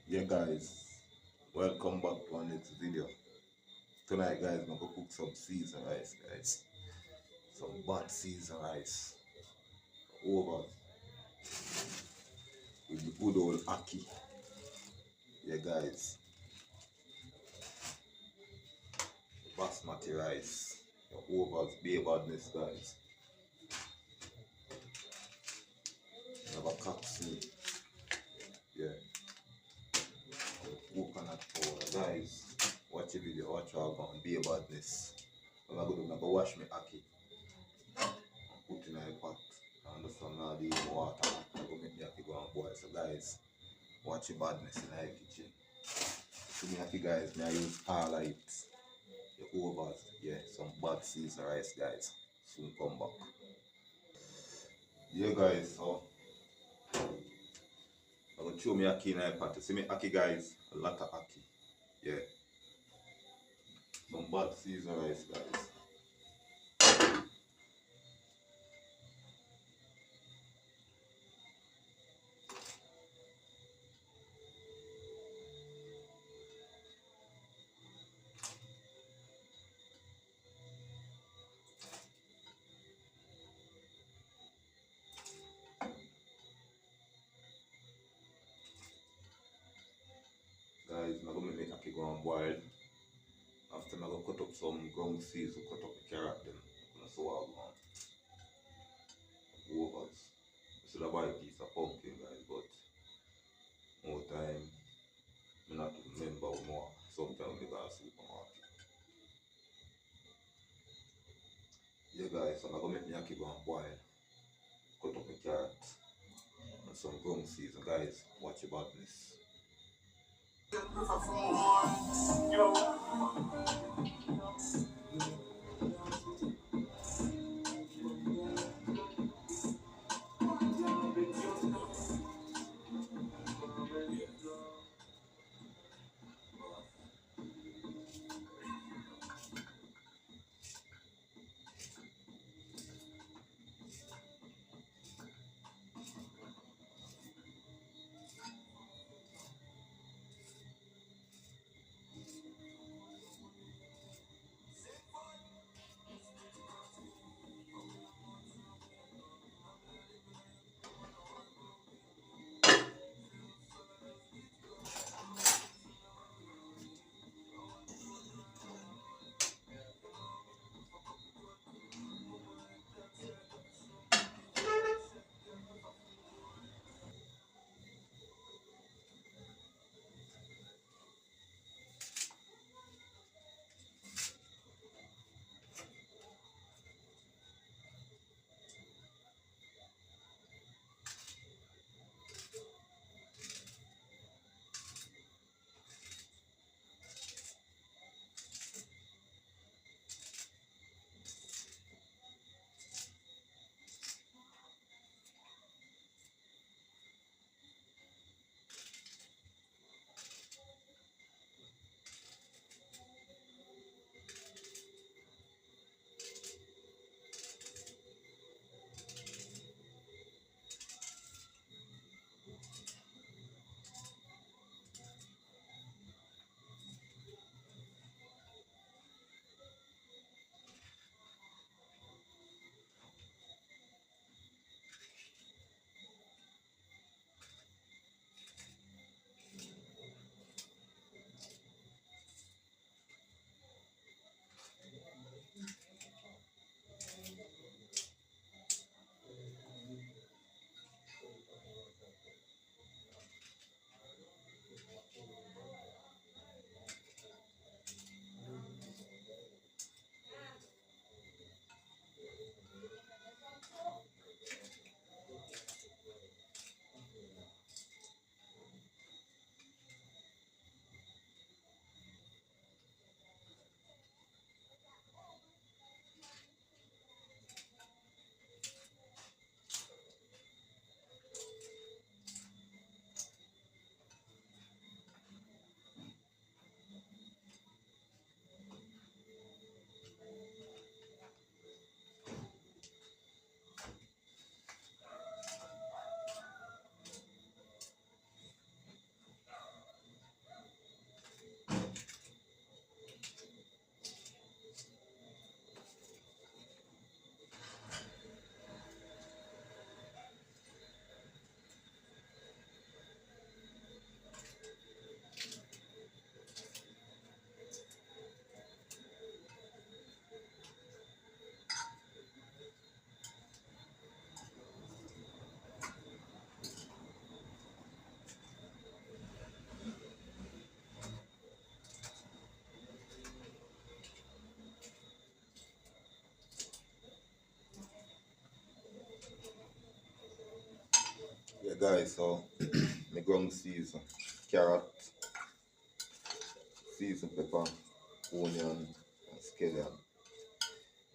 Yeah guys, welcome back to our next video. Tonight guys, I'm gonna cook some seasoned rice guys. Some bad seasoned rice. Over with the good old ackee. Yeah guys, basmati rice. The overs, bay badness guys. Have a capsule. Yeah. Coconut powder guys. Watch the video, watch how I'm going bay badness. What I'm gonna do, I'm gonna wash my ackee. Put in a pot and just from now the water I'm gonna make the ackee go and boil. So guys, watch the badness in the kitchen. So me ackee guys, me I use all of it. The overs, yeah, some bad seasoned rice guys. Soon come back. Yeah guys, so I'm gonna throw me ackee in the pot. You see me ackee guys, a lot of ackee. Yeah. Some bad seasoned rice guys. Guys, I'm gonna make ackee go and boil. After I'm gonna cut up some ground seeds, cut up the carrot them. I'm gonna sew all on. Overs. I should have buy a piece of pumpkin guys, but more time I not remember more. Sometimes we go to supermarket. Yeah guys, so I'm gonna make me ackee go and boil. Cut up the carrot and some ground seeds. Guys, watch your badness. Guys, so me ground season carrot, season pepper, onion, and scallion.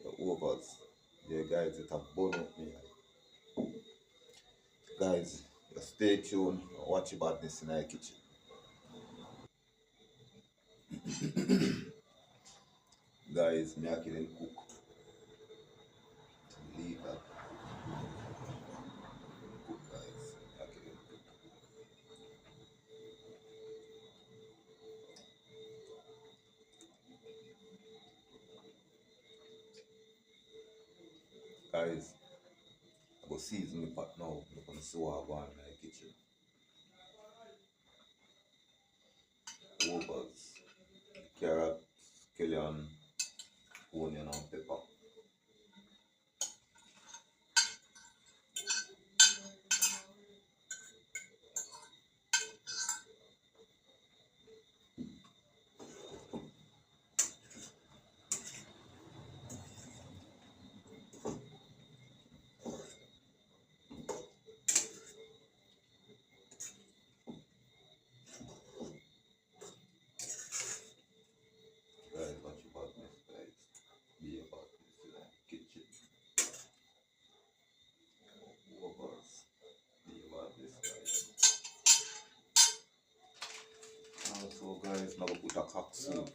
The overs. Yeah, guys, it have burned up me. Guys, just stay tuned. Watch your badness in our kitchen. Guys, me actually cook. Leave that cook, guys. Me actually cook. Guys, I go season the pot now. I'm gonna see what I want in my kitchen. Overs, carrot, scallion, onion, and pepper. Guys, watch your badness, guys. Be about this in our kitchen. Overs, be about this, guys. Also, guys, now we put a cock soup.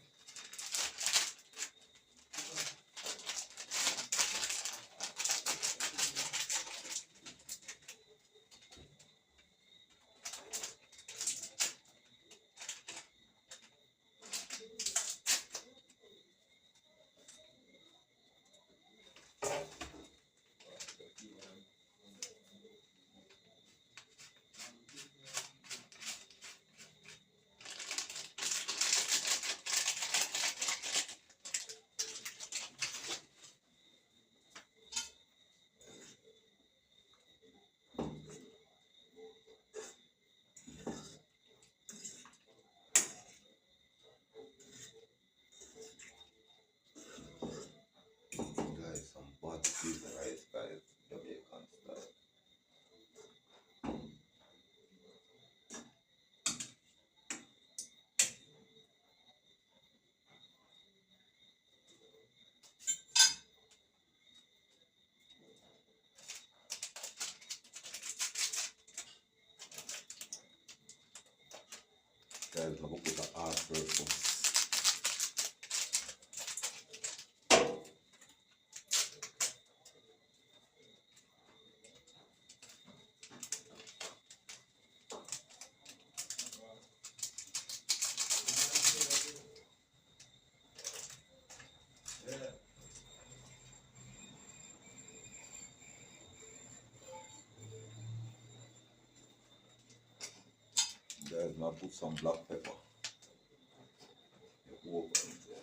Guys, some bad season rice, guys. Jamaican style. Guys, now we put a hard purpose. Guys, now put some black pepper. Over there.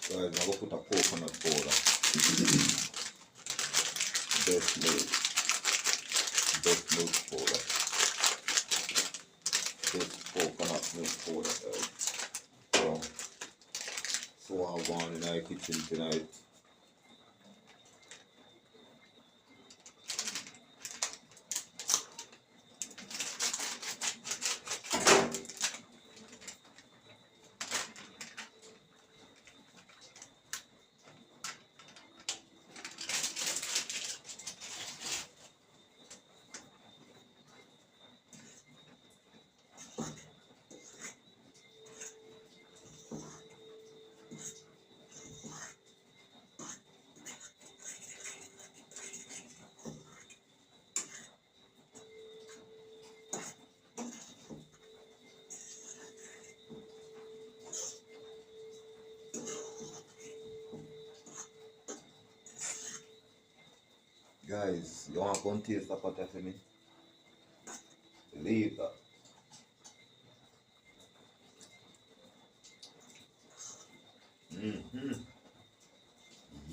Guys, now we put a coconut powder. Best milk. Best milk powder. Best coconut milk powder, guys. So I want in our kitchen tonight. Guys, you want to come taste the cutter for me? Leave that. Mm-hmm.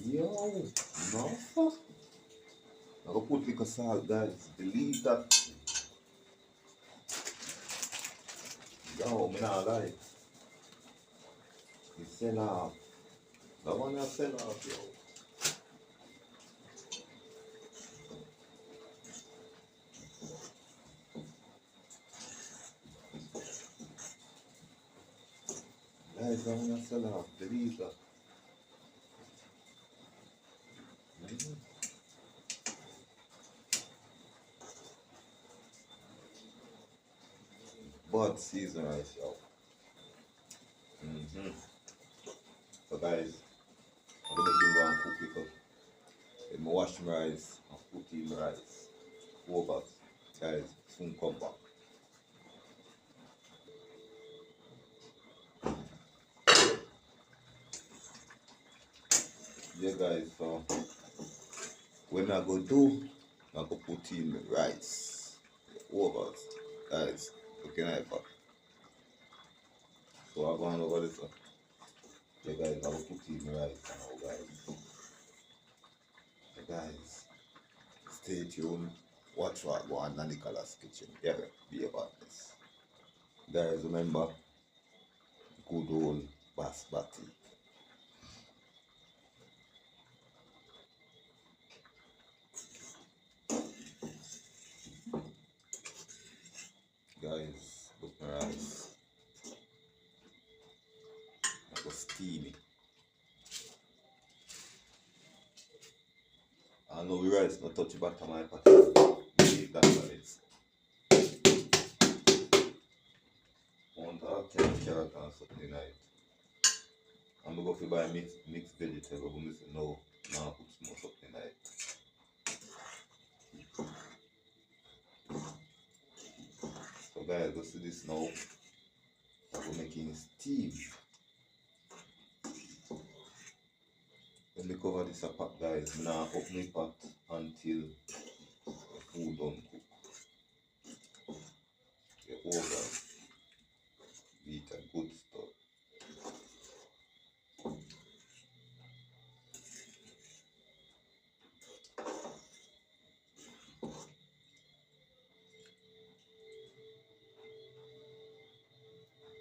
Yo, no fuck. I'm gonna put little salt, guys. Believe that. Yo, me not lie. You sell off. That one I sell off, yo. Guys, that one I sell off. Believe that. Mm-hmm. Bud season rice, yo. Mm-hmm. So guys, I'm gonna make one cook because I'm gonna wash my rice and put in my rice. Over. Guys, soon come back. Yeah guys, so when I go do, I go put in the rice. Over. Guys, looking at that. So I'm going over this one. Yeah guys, I will put in the rice now guys. So guys, stay tuned. Watch what go on Nicholas kitchen. Yeah, be about this. Guys, remember good old basmati. Guys, look my rice. I go steamy. I know we rice not touch the bottom of my pot. Leave that on it. Want to have carrot and something like it. I'm gonna go to buy mixed vegetable, but listen, no, now put more something like it. So guys, go see this now. I'm making steam. Let me cover this pot guys. Now open the pot until the food don't cook. Get over. Eat a good stuff.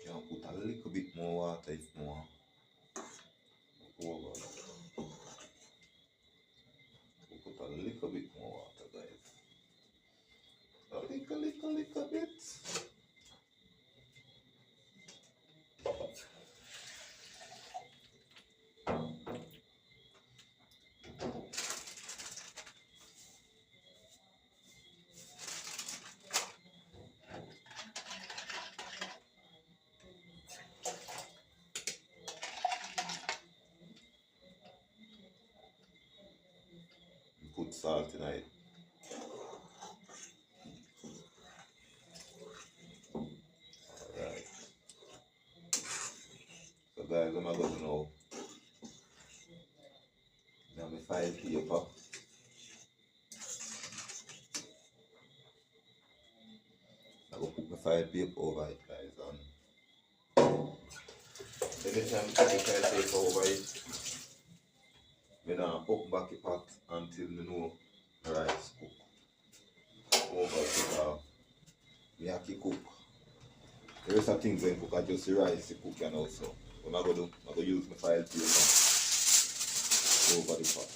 You can put a little bit more water if more. Over. We put a little bit more water guys. A little bit. Put salt in it. Alright. So guys, I'm going to know. Now my file paper. I go put my file paper over it guys and anytime I put the file paper over it, I now open back the pot until I know the rice cook. Over it we have to cook. The rest of things when cook are just the rice to cook and also. What I'm going to do, I'm going to use my file paper over the pot.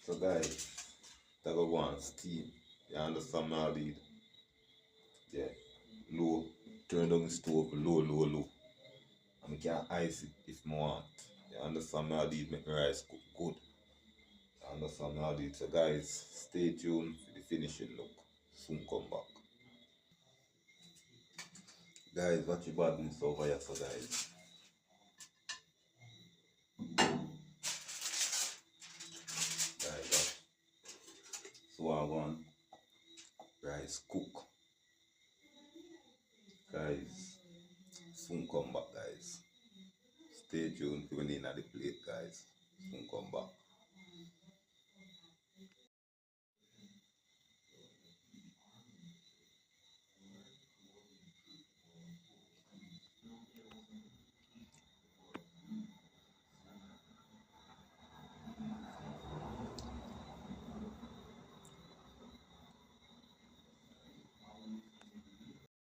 So guys, that go on steam. You understand now lead? Yeah. Low. Turn down the stove low. And I can ice it if I want. You understand now lead make my rice cook good. You understand now lead? So guys, stay tuned for the finishing look. Soon come back. Guys, watch your badness over here, so guys. Guys, watch. So I want rice cook. Guys, soon come back, guys. Stay tuned for when in the plate, guys. Soon come back.